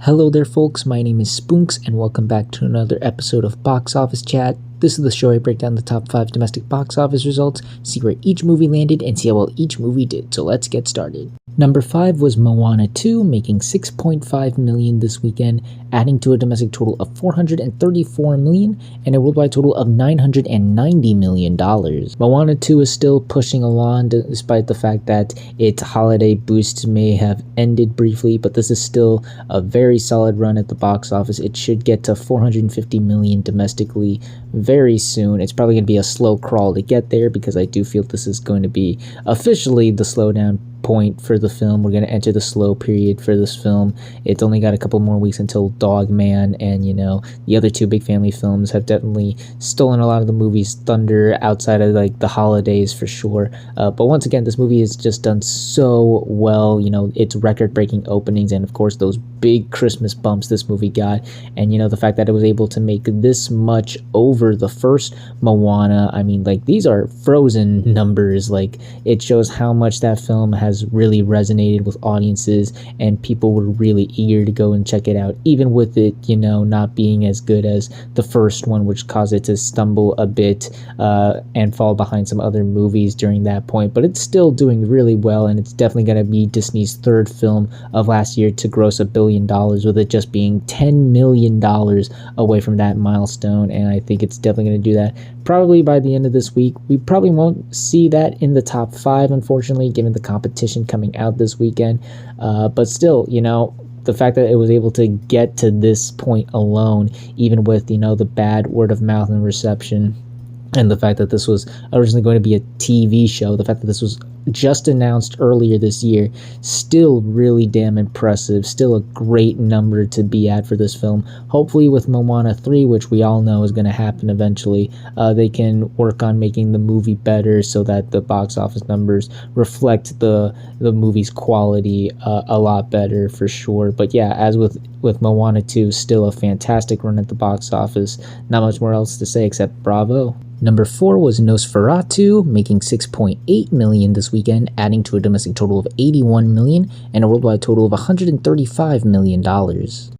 Hello there folks, my name is Spoonks and welcome back to another episode of Box Office Chat. This is the show I break down the top 5 domestic box office results, see where each movie landed, and see how well each movie did, so let's get started. Number 5 was Moana 2, making $6.5 million this weekend, adding to a domestic total of $434 million and a worldwide total of $990 million. Moana 2 is still pushing along despite the fact that its holiday boost may have ended briefly, but this is still a very solid run at the box office. It should get to $450 million domestically very soon. It's probably going to be a slow crawl to get there because I do feel this is going to be officially the slowdown point for the film. We're going to enter the slow period for this film. It's only got a couple more weeks until Dog Man, and the other two big family films have definitely stolen a lot of the movie's thunder outside of the holidays for sure. But once again, this movie has just done so well. Its record-breaking openings and of course those big Christmas bumps this movie got, and the fact that it was able to make this much over the first Moana. I mean, these are Frozen numbers. It shows how much that film has really resonated with audiences, and people were really eager to go and check it out, even with it not being as good as the first one, which caused it to stumble a bit and fall behind some other movies during that point. But it's still doing really well, and it's definitely going to be Disney's third film of last year to gross $1 billion, with it just being $10 million away from that milestone. And I think it's definitely going to do that probably by the end of this week. We probably won't see that in the top 5, unfortunately, given the competition coming out this weekend. But still, the fact that it was able to get to this point alone, even with the bad word of mouth and reception, and the fact that this was originally going to be a TV show, the fact that this was just announced earlier this year, still really damn impressive. Still a great number to be at for this film. Hopefully with Moana 3, which we all know is going to happen eventually, they can work on making the movie better so that the box office numbers reflect the movie's quality a lot better for sure. But yeah, as with Moana 2, still a fantastic run at the box office. Not much more else to say except bravo. Number 4 was Nosferatu, making $6.8 million this weekend, adding to a domestic total of $81 million and a worldwide total of $135 million.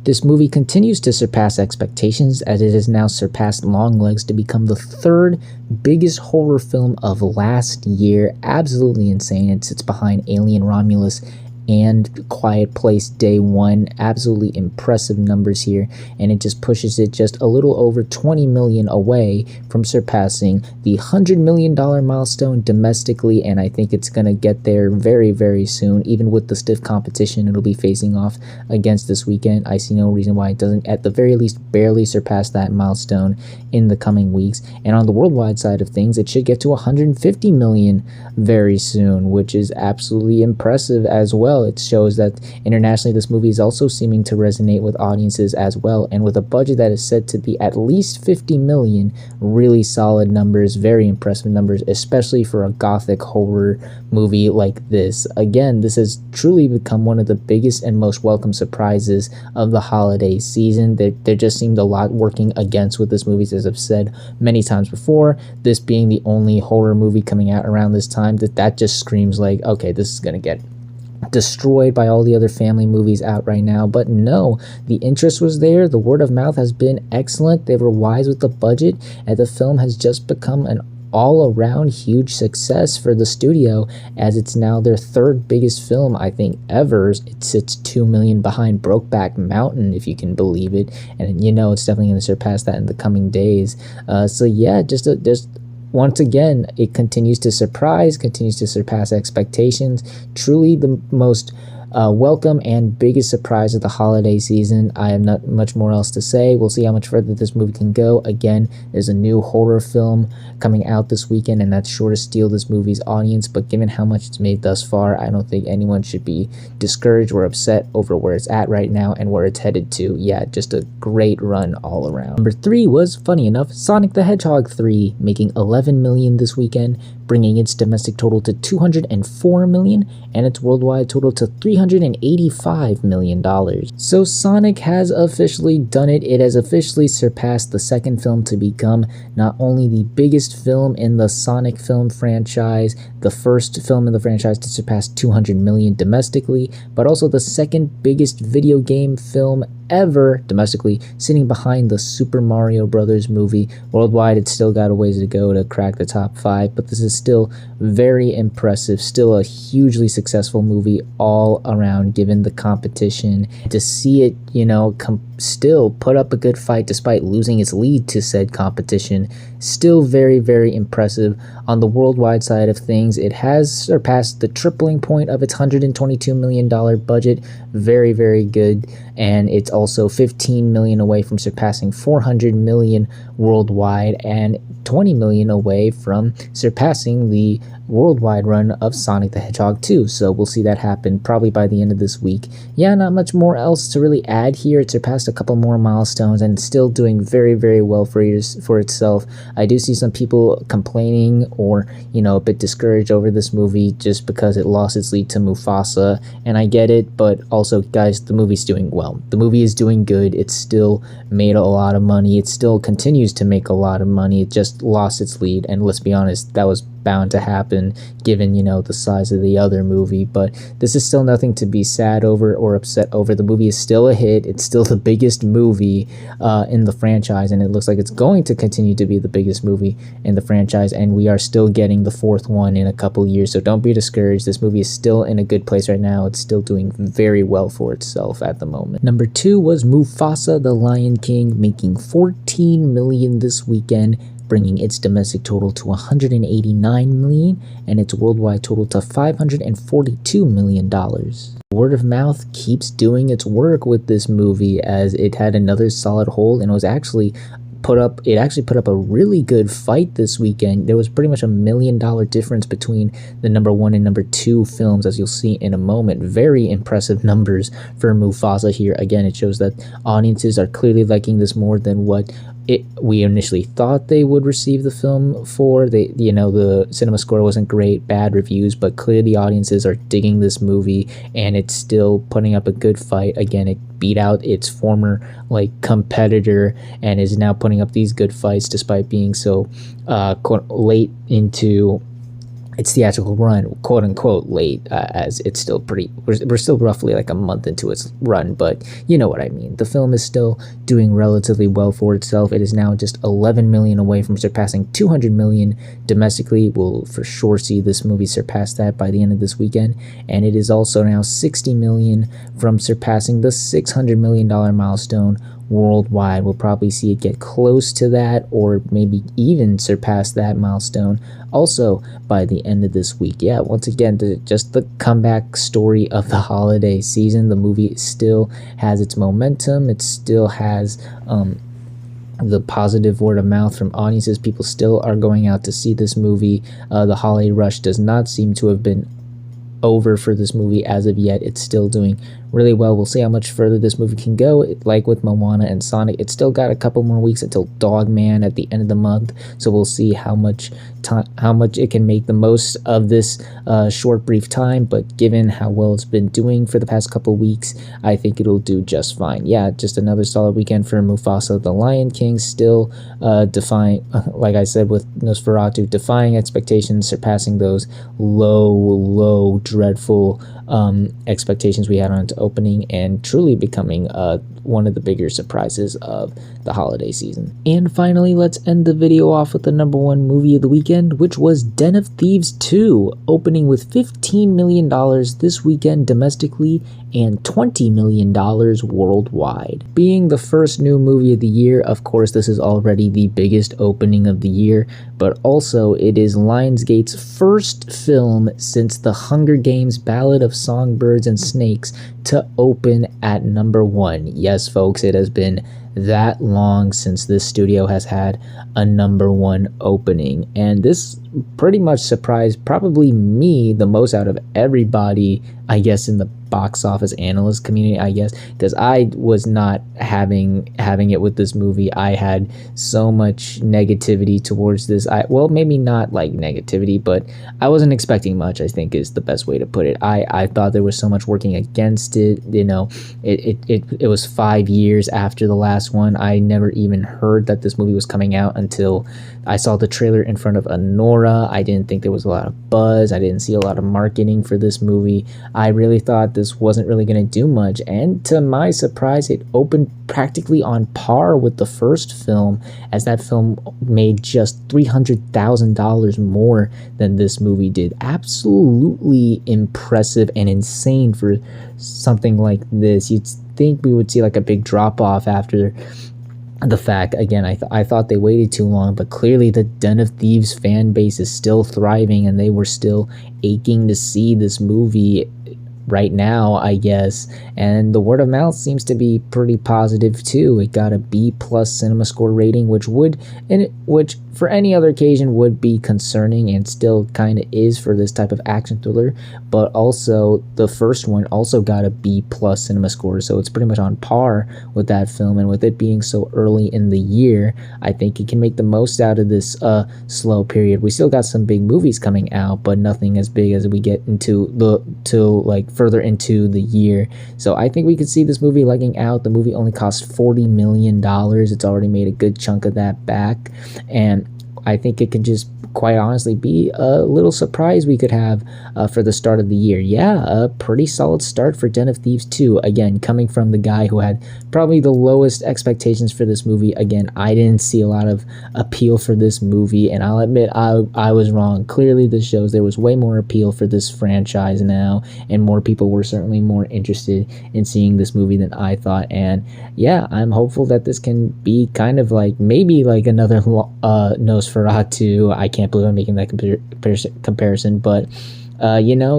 This movie continues to surpass expectations, as it has now surpassed Longlegs to become the third biggest horror film of last year. Absolutely insane. It sits behind Alien Romulus and Quiet Place Day One. Absolutely impressive numbers here, and it just pushes it just a little over $20 million away from surpassing the $100 million milestone domestically, and I think it's gonna get there very, very soon. Even with the stiff competition it'll be facing off against this weekend, I see no reason why it doesn't at the very least barely surpass that milestone in the coming weeks. And on the worldwide side of things, it should get to $150 million very soon, which is absolutely impressive as well. It shows that internationally this movie is also seeming to resonate with audiences as well, and with a budget that is said to be at least $50 million, really solid numbers, very impressive numbers, especially for a gothic horror movie like this. Again, this has truly become one of the biggest and most welcome surprises of the holiday season. There just seemed a lot working against with this movie, as I've said many times before, this being the only horror movie coming out around this time, that just screams like, okay, this is gonna get destroyed by all the other family movies out right now. But no, the interest was there. The word of mouth has been excellent. They were wise with the budget, and the film has just become an all-around huge success for the studio, as it's now their third biggest film, I think, ever. It sits $2 million behind Brokeback Mountain, if you can believe it, and it's definitely going to surpass that in the coming days. So yeah, just once again, it continues to surprise, continues to surpass expectations. Truly the most welcome and biggest surprise of the holiday season. I have not much more else to say. We'll see how much further this movie can go. Again, there's a new horror film coming out this weekend, and that's sure to steal this movie's audience. But given how much it's made thus far, I don't think anyone should be discouraged or upset over where it's at right now and where it's headed to. Yeah, just a great run all around. Number 3 was, funny enough, Sonic the Hedgehog 3, making $11 million this weekend, bringing its domestic total to $204 million and its worldwide total to $385 million. So Sonic has officially done it. It has officially surpassed the second film to become not only the biggest film in the Sonic film franchise, the first film in the franchise to surpass 200 million domestically, but also the second biggest video game film ever domestically, sitting behind the Super Mario Brothers movie. Worldwide, it's still got a ways to go to crack the top 5, but this is still very impressive, still a hugely successful movie all around given the competition. To see it, still put up a good fight despite losing its lead to said competition, still very, very impressive. On the worldwide side of things, it has surpassed the tripling point of its $122 million budget. Very, very good. And it's also 15 million away from surpassing 400 million worldwide and 20 million away from surpassing the worldwide run of Sonic the Hedgehog 2. So we'll see that happen probably by the end of this week. Yeah, not much more else to really add here. It surpassed a couple more milestones and still doing very, very well for itself. I do see some people complaining or, a bit discouraged over this movie just because it lost its lead to Mufasa, and I get it, but also, guys, the movie's doing well. The movie is doing good. It still made a lot of money. It still continues to make a lot of money. It just lost its lead, and let's be honest, that was bound to happen given the size of the other movie. But this is still nothing to be sad over or upset over. The movie is still a hit. It's still the biggest movie in the franchise, and it looks like it's going to continue to be the biggest movie in the franchise, and we are still getting the fourth one in a couple years, so don't be discouraged. This movie is still in a good place right now. It's still doing very well for itself at the moment. Number 2 was Mufasa the Lion King, making 14 million this weekend, bringing its domestic total to 189 million and its worldwide total to $542 million. Word of mouth keeps doing its work with this movie, as it had another solid hold and was actually put up a really good fight this weekend. There was pretty much $1 million difference between the number 1 and number 2 films, as you'll see in a moment. Very impressive numbers for Mufasa here. Again, it shows that audiences are clearly liking this more than what we initially thought they would receive the film for. The cinema score wasn't great, bad reviews, but clearly audiences are digging this movie, and it's still putting up a good fight. Again, it beat out its former competitor and is now putting up these good fights despite being so late into its theatrical run, quote unquote late, as it's still we're still roughly like a month into its run, but you know what I mean. The film is still doing relatively well for itself. It is now just 11 million away from surpassing 200 million domestically. We'll for sure see this movie surpass that by the end of this weekend, and it is also now 60 million from surpassing the $600 million milestone worldwide. We'll probably see it get close to that or maybe even surpass that milestone also by the end of this week. Yeah, once again, just the comeback story of the holiday season. The movie still has its momentum. It still has the positive word of mouth from audiences. People still are going out to see this movie. The holiday rush does not seem to have been over for this movie as of yet. It's still doing really well. We'll see how much further this movie can go. Like with Moana and Sonic, it's still got a couple more weeks until Dog Man at the end of the month, so we'll see how much it can make the most of this short brief time. But given how well it's been doing for the past couple weeks, I think it'll do just fine. Yeah, just another solid weekend for Mufasa the Lion King, still defying, like I said with Nosferatu, defying expectations, surpassing those low dreadful expectations we had on its opening, and truly becoming one of the bigger surprises of the holiday season. And finally, let's end the video off with the number 1 movie of the weekend, which was Den of Thieves 2, opening with $15 million this weekend domestically and $20 million worldwide. Being the first new movie of the year, of course, this is already the biggest opening of the year, but also it is Lionsgate's first film since The Hunger Games: Ballad of Songbirds and Snakes to open at number 1. Yes, folks, it has been that long since this studio has had a number 1 opening, and this pretty much surprised probably me the most out of everybody, I guess, in the box office analyst community, I guess, because I was not having it with this movie. I had so much negativity towards this. Well, maybe not like negativity, but I wasn't expecting much, I think is the best way to put it. I thought there was so much working against it. It was 5 years after the last one. I never even heard that this movie was coming out until I saw the trailer in front of Anora. I didn't think there was a lot of buzz. I didn't see a lot of marketing for this movie. I really thought this wasn't really going to do much, and to my surprise, it opened practically on par with the first film, as that film made just $300,000 more than this movie did. Absolutely impressive and insane for something like this. You'd think we would see like a big drop off after the fact. Again, I thought they waited too long, but clearly the Den of Thieves fan base is still thriving, and they were still aching to see this movie right now, I guess. And the word of mouth seems to be pretty positive too. It got a B+ cinema score rating, which for any other occasion would be concerning, and still kind of is for this type of action thriller. But also the first one also got a B+ cinema score, so it's pretty much on par with that film. And with it being so early in the year, I think it can make the most out of this slow period. We still got some big movies coming out, but nothing as big as we get into further into the year. So I think we could see this movie legging out. The movie only cost $40 million. It's already made a good chunk of that back, and I think it could just quite honestly be a little surprise we could have for the start of the year. Yeah, a pretty solid start for Den of Thieves 2. Again, coming from the guy who had probably the lowest expectations for this movie. Again, I didn't see a lot of appeal for this movie, and I'll admit I was wrong. Clearly this shows there was way more appeal for this franchise now, and more people were certainly more interested in seeing this movie than I thought. And yeah, I'm hopeful that this can be kind of like maybe like another Nosferatu. I can't believe I'm making that comparison, but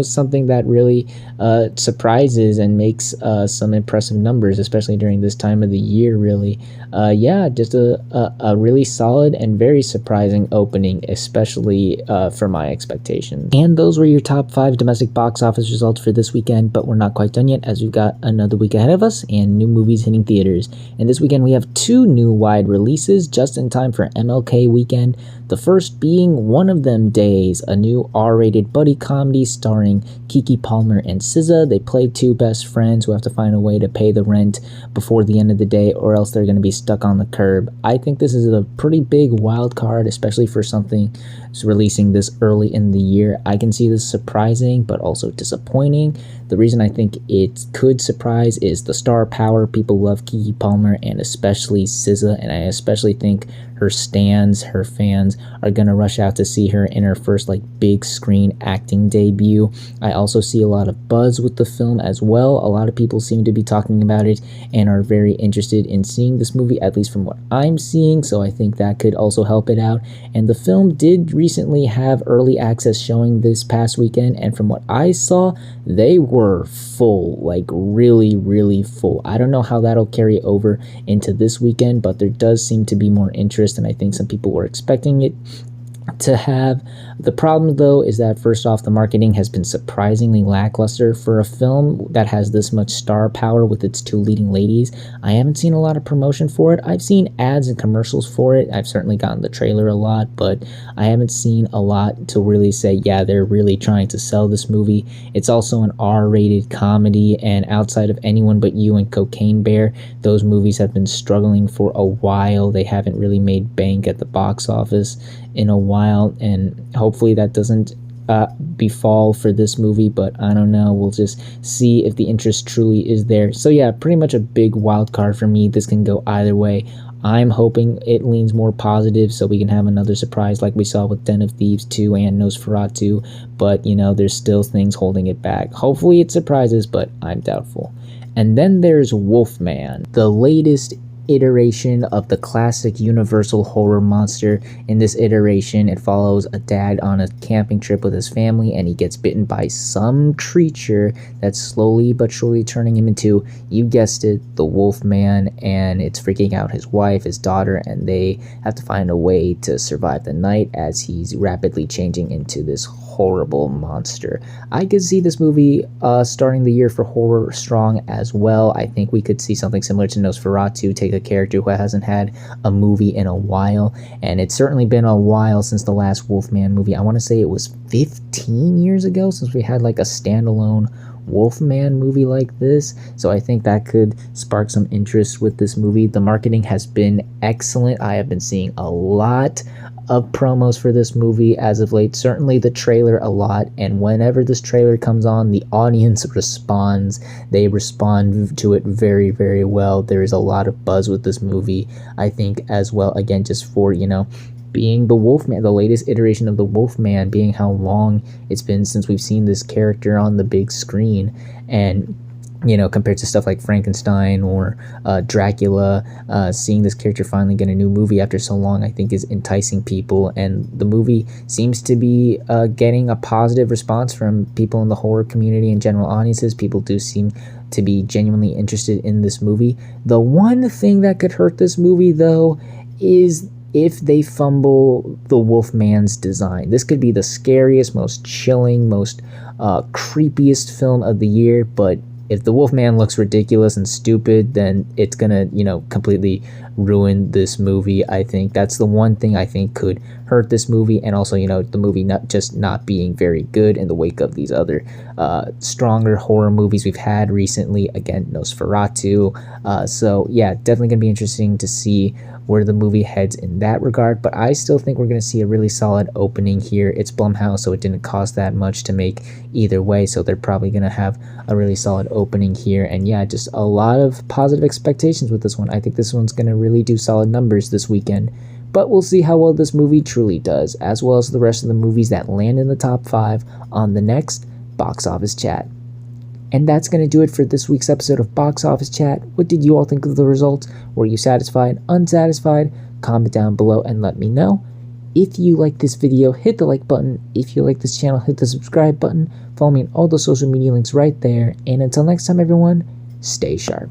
something that really surprises and makes some impressive numbers, especially during this time of the year, really. Just a really solid and very surprising opening, especially for my expectations. And those were your top 5 domestic box office results for this weekend, but we're not quite done yet, as we've got another week ahead of us and new movies hitting theaters. And this weekend we have 2 new wide releases just in time for MLK weekend. The first being One of Them Days, a new R-rated buddy comedy starring Keke Palmer and SZA. They play 2 best friends who have to find a way to pay the rent before the end of the day, or else they're going to be stuck on the curb. I think this is a pretty big wild card, especially for something releasing this early in the year. I can see this surprising, but also disappointing. The reason I think it could surprise is the star power. People love Keke Palmer, and especially SZA, and I especially think her fans are gonna rush out to see her in her first big screen acting debut. I also see a lot of buzz with the film as well. A lot of people seem to be talking about it and are very interested in seeing this movie, at least from what I'm seeing, so I think that could also help it out. And the film did recently have early access showing this past weekend, and from what I saw, they were full, really full. I don't know how that'll carry over into this weekend, but there does seem to be more interest, and I think some people were expecting it to have. The problem though is that first off, the marketing has been surprisingly lackluster for a film that has this much star power with its 2 leading ladies. I haven't seen a lot of promotion for it. I've seen ads and commercials for it. I've certainly gotten the trailer a lot, but I haven't seen a lot to really say, yeah, they're really trying to sell this movie. It's also an R-rated comedy, and outside of Anyone But You and Cocaine Bear, those movies have been struggling for a while. They haven't really made bank at the box office in a while, and hopefully that doesn't befall for this movie, but I don't know. We'll just see if the interest truly is there. So yeah, pretty much a big wild card for me. This can go either way. I'm hoping it leans more positive so we can have another surprise like we saw with Den of Thieves 2 and Nosferatu, but there's still things holding it back. Hopefully it surprises, but I'm doubtful. And then there's Wolfman, the latest iteration of the classic Universal horror monster. In this iteration, it follows a dad on a camping trip with his family, and he gets bitten by some creature that's slowly but surely turning him into, you guessed it, the Wolfman, and it's freaking out his wife, his daughter, and they have to find a way to survive the night as he's rapidly changing into this horrible monster. I could see this movie starting the year for horror strong as well. I think we could see something similar to Nosferatu, take a character who hasn't had a movie in a while, and it's certainly been a while since the last Wolfman movie. I want to say it was 15 years ago since we had like a standalone Wolfman movie like this, so I think that could spark some interest with this movie. The marketing has been excellent. I have been seeing a lot of promos for this movie as of late, certainly the trailer a lot, and whenever this trailer comes on, the audience responds. They respond to it very, very well. There is a lot of buzz with this movie, I think, as well, again, just for, being the Wolfman, the latest iteration of the Wolfman, being how long it's been since we've seen this character on the big screen, and compared to stuff like Frankenstein or Dracula, seeing this character finally get a new movie after so long, I think is enticing people, and the movie seems to be getting a positive response from people in the horror community and general audiences. People do seem to be genuinely interested in this movie. The one thing that could hurt this movie, though, is if they fumble the Wolfman's design. This could be the scariest, most chilling, most creepiest film of the year, but if the Wolfman looks ridiculous and stupid, then it's gonna, completely ruin this movie. I think that's the one thing I think could hurt this movie, and also, the movie not being very good in the wake of these other stronger horror movies we've had recently. Again, Nosferatu. So yeah, definitely gonna be interesting to see where the movie heads in that regard, but I still think we're going to see a really solid opening here. It's Blumhouse, so it didn't cost that much to make either way, so they're probably going to have a really solid opening here, and yeah, just a lot of positive expectations with this one. I think this one's going to really do solid numbers this weekend, but we'll see how well this movie truly does, as well as the rest of the movies that land in the top 5 on the next Box Office Chat. And that's going to do it for this week's episode of Box Office Chat. What did you all think of the results? Were you satisfied, unsatisfied? Comment down below and let me know. If you like this video, hit the like button. If you like this channel, hit the subscribe button. Follow me on all the social media links right there. And until next time, everyone, stay sharp.